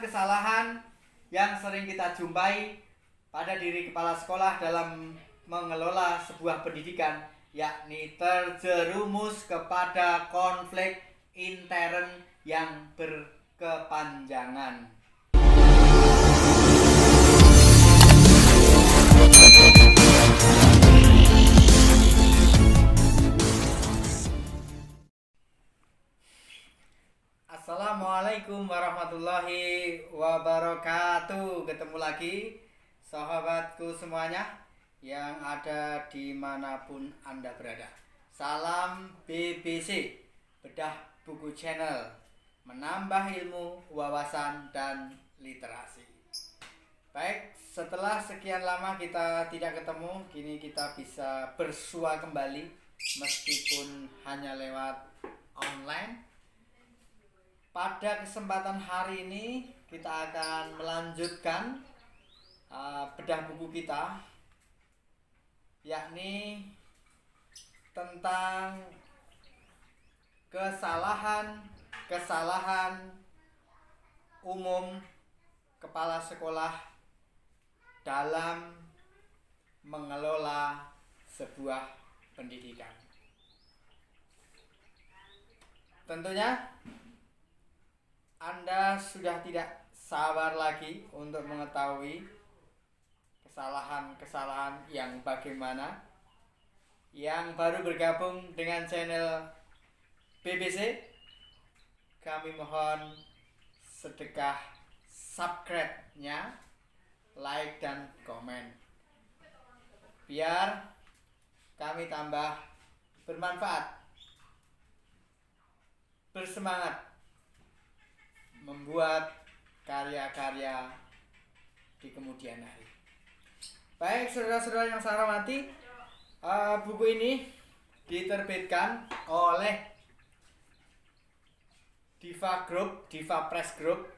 kesalahan-kesalahan yang sering kita jumpai pada diri kepala sekolah dalam mengelola sebuah pendidikan, yakni terjerumus kepada konflik intern yang berkepanjangan. Assalamualaikum warahmatullahi wabarakatuh. Ketemu lagi sahabatku semuanya yang ada dimanapun Anda berada. Salam BBC, Bedah Buku Channel, menambah ilmu, wawasan, dan literasi. Baik, setelah sekian lama kita tidak ketemu, kini kita bisa bersua kembali meskipun hanya lewat online. Pada kesempatan hari ini kita akan melanjutkan bedah buku kita, yakni tentang kesalahan umum kepala sekolah dalam mengelola sebuah pendidikan. Tentunya Anda sudah tidak sabar lagi untuk mengetahui kesalahan-kesalahan yang bagaimana. Yang baru bergabung dengan channel BBC, kami mohon sedekah subscribe-nya, like dan komen, biar kami tambah bermanfaat, bersemangat membuat karya-karya di kemudian hari. Baik, saudara-saudara yang saya hormati, buku ini diterbitkan oleh Diva Press Group,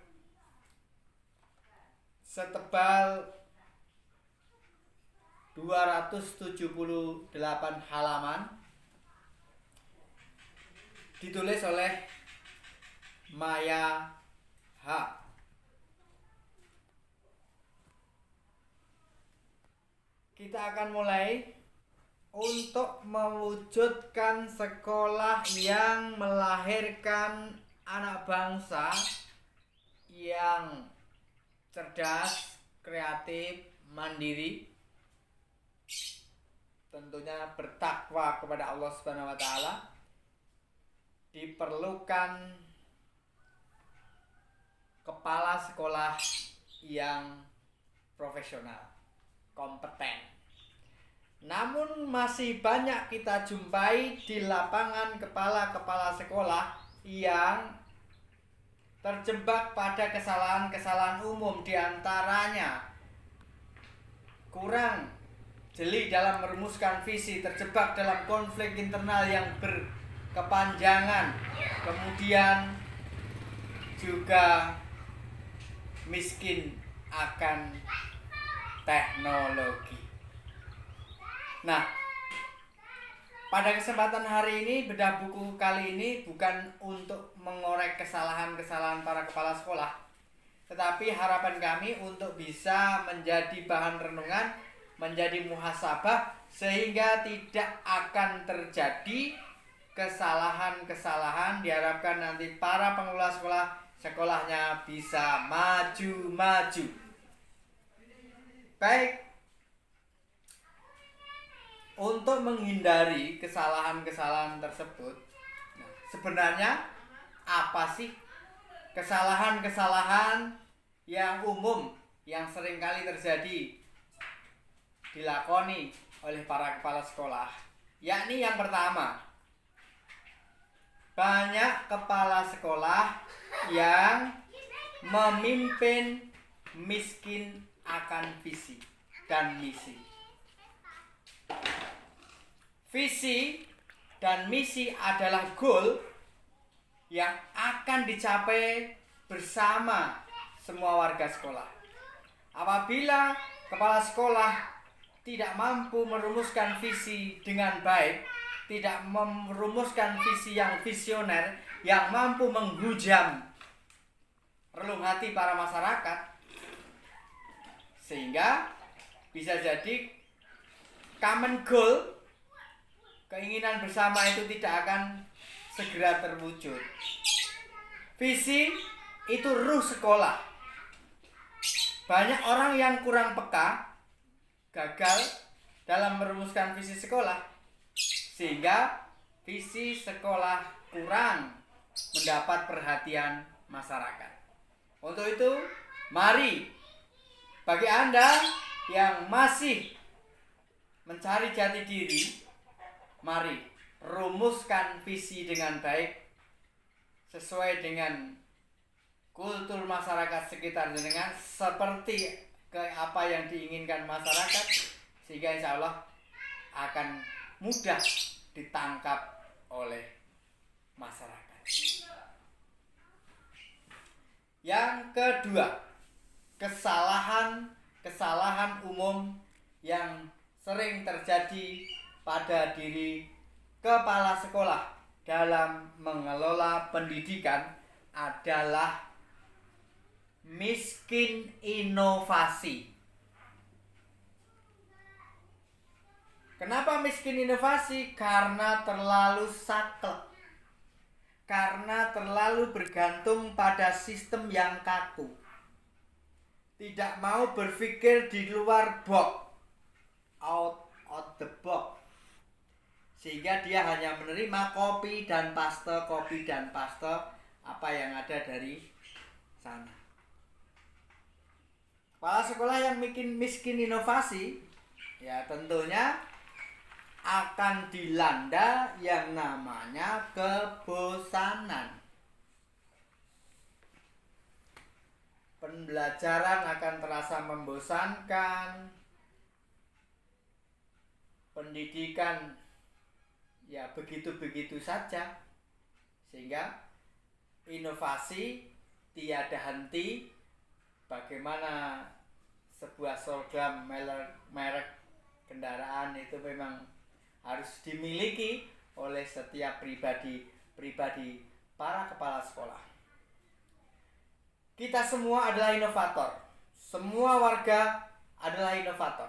setebal 278 halaman, ditulis oleh Maya H. Kita akan mulai untuk mewujudkan sekolah yang melahirkan anak bangsa yang cerdas, kreatif, mandiri, tentunya bertakwa kepada Allah Subhanahu wa taala. Diperlukan kepala sekolah yang profesional, kompeten. Namun masih banyak kita jumpai di lapangan kepala-kepala sekolah yang terjebak pada kesalahan-kesalahan umum, diantaranya kurang jeli dalam merumuskan visi, terjebak dalam konflik internal yang berkepanjangan, kemudian juga miskin akan teknologi. Nah, pada kesempatan hari ini, bedah buku kali ini bukan untuk mengorek kesalahan-kesalahan para kepala sekolah, tetapi harapan kami untuk bisa menjadi bahan renungan, menjadi muhasabah, sehingga tidak akan terjadi kesalahan-kesalahan. Diharapkan nanti para pengelola sekolahnya bisa maju-maju. Baik, untuk menghindari kesalahan-kesalahan tersebut, sebenarnya apa sih kesalahan-kesalahan yang umum yang seringkali terjadi dilakoni oleh para kepala sekolah? Yakni yang pertama, banyak kepala sekolah yang memimpin miskin akan visi dan misi. Visi dan misi adalah goal yang akan dicapai bersama semua warga sekolah. Apabila kepala sekolah tidak mampu merumuskan visi dengan baik, tidak merumuskan visi yang visioner, yang mampu menghujam relung hati para masyarakat, sehingga bisa jadi common goal, keinginan bersama itu tidak akan segera terwujud. Visi itu ruh sekolah. Banyak orang yang kurang peka, gagal dalam merumuskan visi sekolah, sehingga visi sekolah kurang mendapat perhatian masyarakat. Untuk itu, mari bagi Anda yang masih mencari jati diri, mari rumuskan visi dengan baik sesuai dengan kultur masyarakat sekitar dengan seperti apa yang diinginkan masyarakat, sehingga insya Allah akan mudah ditangkap oleh masyarakat. Yang kedua, kesalahan umum yang sering terjadi pada diri kepala sekolah dalam mengelola pendidikan adalah miskin inovasi. Kenapa miskin inovasi? Karena terlalu saklek, karena terlalu bergantung pada sistem yang kaku, tidak mau berpikir di luar box, out the box, sehingga dia hanya menerima copy dan paste apa yang ada dari sana. Kepala sekolah yang miskin inovasi, ya tentunya akan dilanda yang namanya kebosanan. Pembelajaran akan terasa membosankan. Pendidikan ya begitu-begitu saja. Sehingga inovasi tiada henti. Bagaimana sebuah slogan merek kendaraan itu memang harus dimiliki oleh setiap pribadi para kepala sekolah. Kita semua adalah inovator. Semua warga adalah inovator.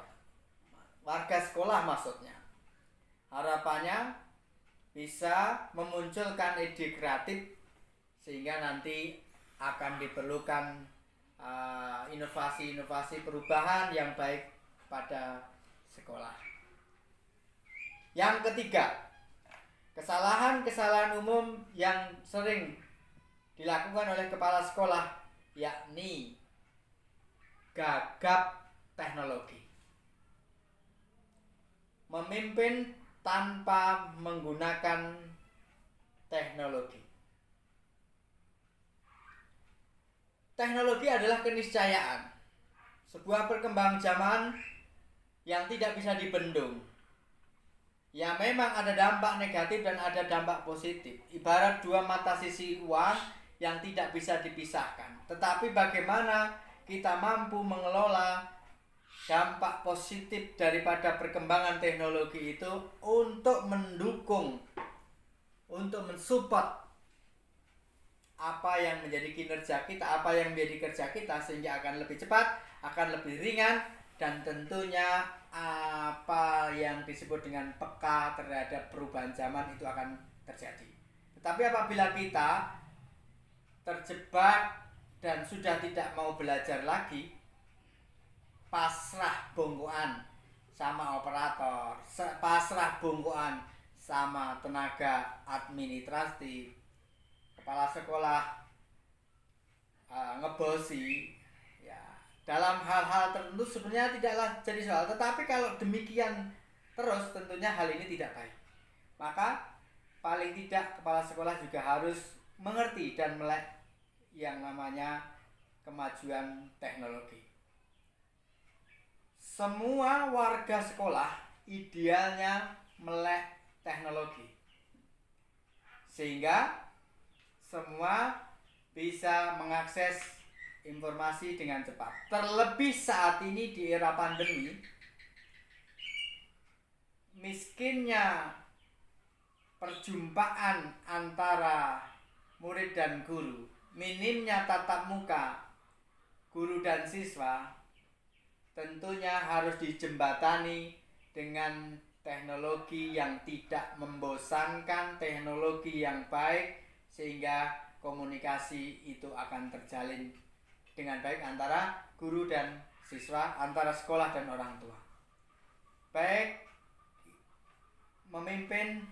Warga sekolah maksudnya. Harapannya bisa memunculkan ide kreatif sehingga nanti akan diperlukan inovasi-inovasi perubahan yang baik pada sekolah. Yang ketiga, kesalahan umum yang sering dilakukan oleh kepala sekolah yakni gagap teknologi. Memimpin tanpa menggunakan teknologi. Teknologi adalah keniscayaan, sebuah perkembangan zaman yang tidak bisa dibendung. Ya memang ada dampak negatif dan ada dampak positif. Ibarat dua mata sisi uang yang tidak bisa dipisahkan. Tetapi bagaimana kita mampu mengelola dampak positif daripada perkembangan teknologi itu untuk mendukung, untuk mensupport apa yang menjadi kinerja kita, apa yang menjadi kerja kita, sehingga akan lebih cepat, akan lebih ringan, dan tentunya apa yang disebut dengan peka terhadap perubahan zaman itu akan terjadi. Tetapi apabila kita terjebak dan sudah tidak mau belajar lagi, pasrah bongkoan sama operator, pasrah bongkoan sama tenaga administratif, kepala sekolah ngebosi, ya dalam hal-hal tertentu sebenarnya tidaklah jadi soal. Tetapi kalau demikian terus tentunya hal ini tidak baik. Maka paling tidak kepala sekolah juga harus mengerti dan melek yang namanya kemajuan teknologi. Semua warga sekolah idealnya melek teknologi, sehingga semua bisa mengakses informasi dengan cepat. Terlebih saat ini di era pandemi, miskinnya perjumpaan antara murid dan guru minimnya tatap muka guru dan siswa tentunya harus dijembatani dengan teknologi yang tidak membosankan, teknologi yang baik, sehingga komunikasi itu akan terjalin dengan baik antara guru dan siswa, antara sekolah dan orang tua. Baik memimpin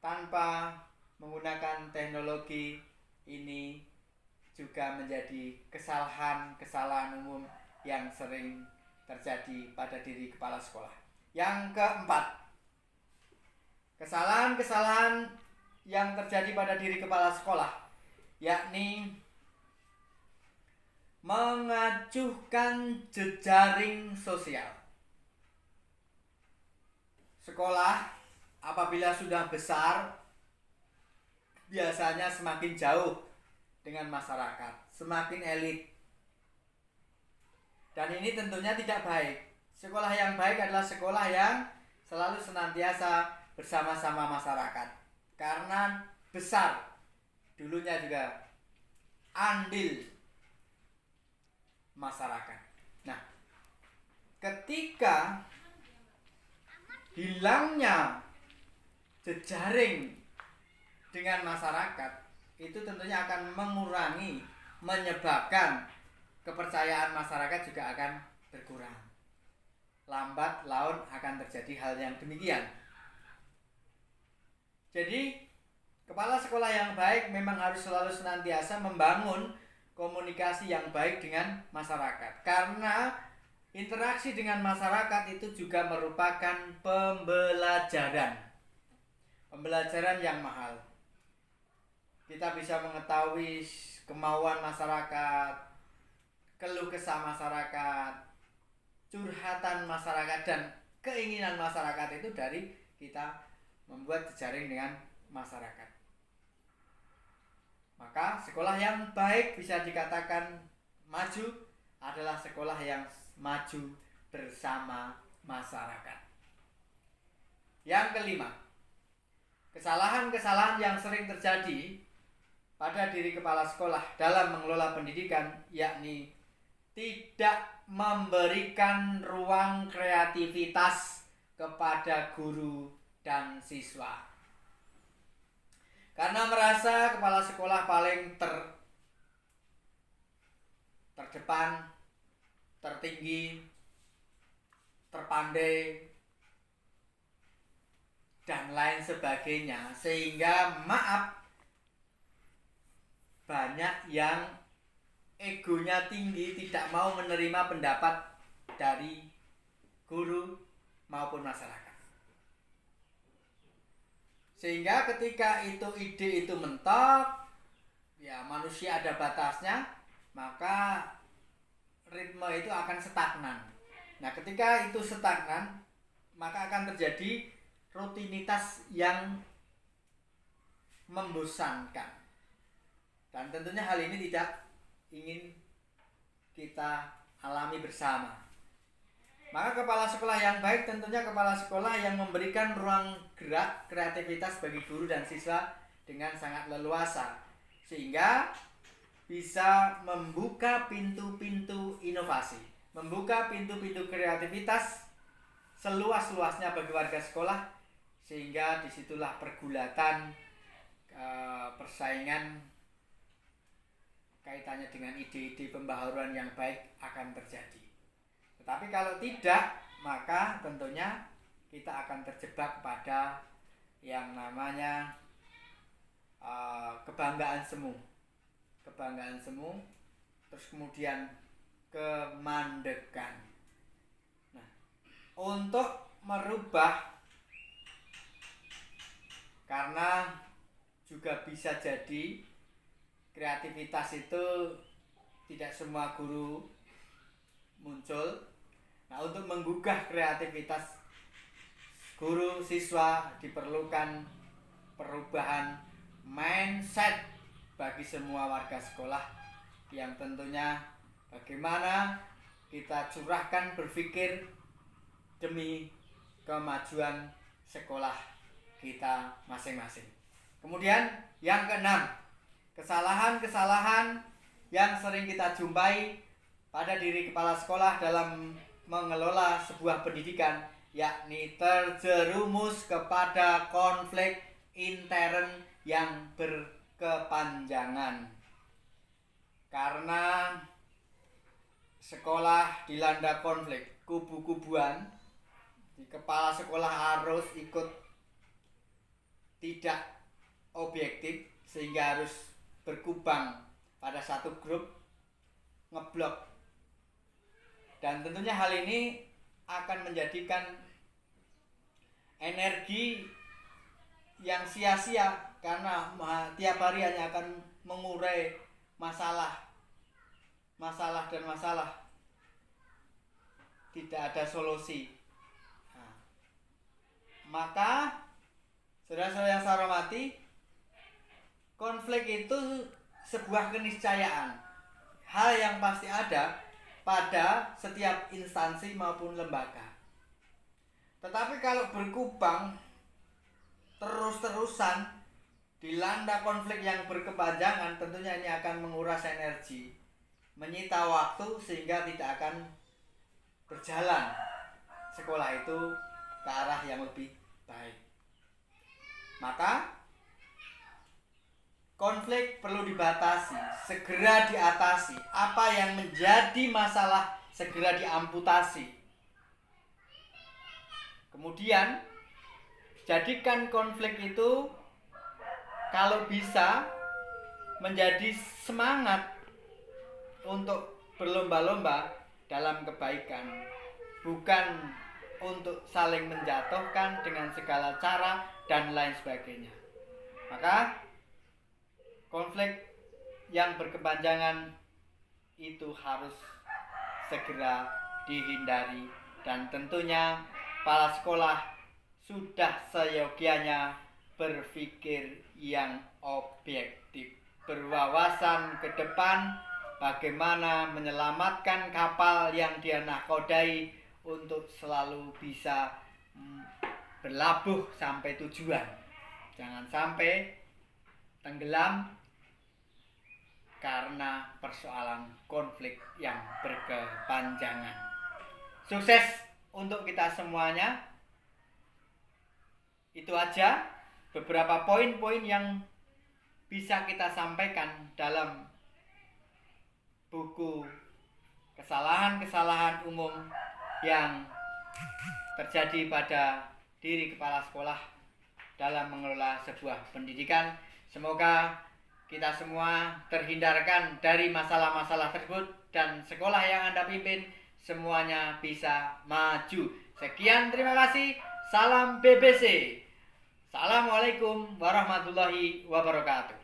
tanpa menggunakan teknologi ini juga menjadi kesalahan umum yang sering terjadi pada diri kepala sekolah. Yang keempat, kesalahan-kesalahan yang terjadi pada diri kepala sekolah, yakni mengacuhkan jejaring sosial. Sekolah apabila sudah besar biasanya semakin jauh dengan masyarakat, semakin elit. Dan ini tentunya tidak baik. Sekolah yang baik adalah sekolah yang selalu senantiasa bersama-sama masyarakat. Karena besar, dulunya juga andil masyarakat. Nah, ketika hilangnya jejaring dengan masyarakat, itu tentunya akan mengurangi, menyebabkan kepercayaan masyarakat juga akan berkurang. Lambat laun akan terjadi hal yang demikian. Jadi, kepala sekolah yang baik memang harus selalu senantiasa membangun komunikasi yang baik dengan masyarakat. Karena interaksi dengan masyarakat itu juga merupakan pembelajaran. Pembelajaran yang mahal. Kita bisa mengetahui kemauan masyarakat, keluh kesah masyarakat, curhatan masyarakat, dan keinginan masyarakat itu dari kita membuat jejaring dengan masyarakat. Maka sekolah yang baik bisa dikatakan maju adalah sekolah yang maju bersama masyarakat. Yang kelima, kesalahan-kesalahan yang sering terjadi pada diri kepala sekolah dalam mengelola pendidikan, yakni tidak memberikan ruang kreativitas kepada guru dan siswa. Karena merasa kepala sekolah paling terdepan, tertinggi, terpandai, dan lain sebagainya, sehingga banyak yang egonya tinggi, tidak mau menerima pendapat dari guru maupun masyarakat. Sehingga ketika ide itu mentok, ya manusia ada batasnya, maka ritme itu akan stagnan. Nah, ketika itu stagnan, maka akan terjadi rutinitas yang membosankan. Dan tentunya hal ini tidak ingin kita alami bersama. Maka kepala sekolah yang baik tentunya kepala sekolah yang memberikan ruang gerak kreativitas bagi guru dan siswa dengan sangat leluasa, sehingga bisa membuka pintu-pintu inovasi, membuka pintu-pintu kreativitas seluas-luasnya bagi warga sekolah, sehingga disitulah pergulatan persaingan kaitannya dengan ide-ide pembaharuan yang baik akan terjadi. Tetapi kalau tidak, maka tentunya kita akan terjebak pada yang namanya kebanggaan semu, terus kemudian kemandekan. Nah, untuk merubah, karena juga bisa jadi kreativitas itu tidak semua guru muncul. Nah, untuk menggugah kreativitas guru siswa diperlukan perubahan mindset bagi semua warga sekolah, yang tentunya bagaimana kita curahkan berpikir demi kemajuan sekolah kita masing-masing. Kemudian yang keenam, kesalahan-kesalahan yang sering kita jumpai pada diri kepala sekolah dalam mengelola sebuah pendidikan, yakni terjerumus kepada konflik intern yang berkepanjangan. Karena sekolah dilanda konflik, kubu-kubuan, kepala sekolah harus ikut tidak objektif sehingga harus berkubang pada satu grup, ngeblok. Dan tentunya hal ini akan menjadikan energi yang sia-sia karena tiap hari hanya akan mengurai masalah. Tidak ada solusi. Maka saudara-saudara yang saya hormati, konflik itu sebuah keniscayaan, hal yang pasti ada pada setiap instansi maupun lembaga. Tetapi kalau berkubang terus-terusan dilanda konflik yang berkepanjangan, tentunya ini akan menguras energi, menyita waktu sehingga tidak akan berjalan sekolah itu ke arah yang lebih baik. Maka konflik perlu dibatasi, segera diatasi. Apa yang menjadi masalah segera diamputasi. Kemudian jadikan konflik itu kalau bisa menjadi semangat untuk berlomba-lomba dalam kebaikan, bukan untuk saling menjatuhkan dengan segala cara dan lain sebagainya. Maka konflik yang berkepanjangan itu harus segera dihindari, dan tentunya kepala sekolah sudah seyogianya berpikir yang objektif, berwawasan ke depan bagaimana menyelamatkan kapal yang dia nahkodai untuk selalu bisa berlabuh sampai tujuan. Jangan sampai tenggelam karena persoalan konflik yang berkepanjangan. Sukses untuk kita semuanya. Itu aja beberapa poin-poin yang bisa kita sampaikan dalam buku kesalahan-kesalahan umum yang terjadi pada diri kepala sekolah dalam mengelola sebuah pendidikan. Semoga kita semua terhindarkan dari masalah-masalah tersebut dan sekolah yang Anda pimpin semuanya bisa maju. Sekian, terima kasih. Salam BBC. Assalamualaikum warahmatullahi wabarakatuh.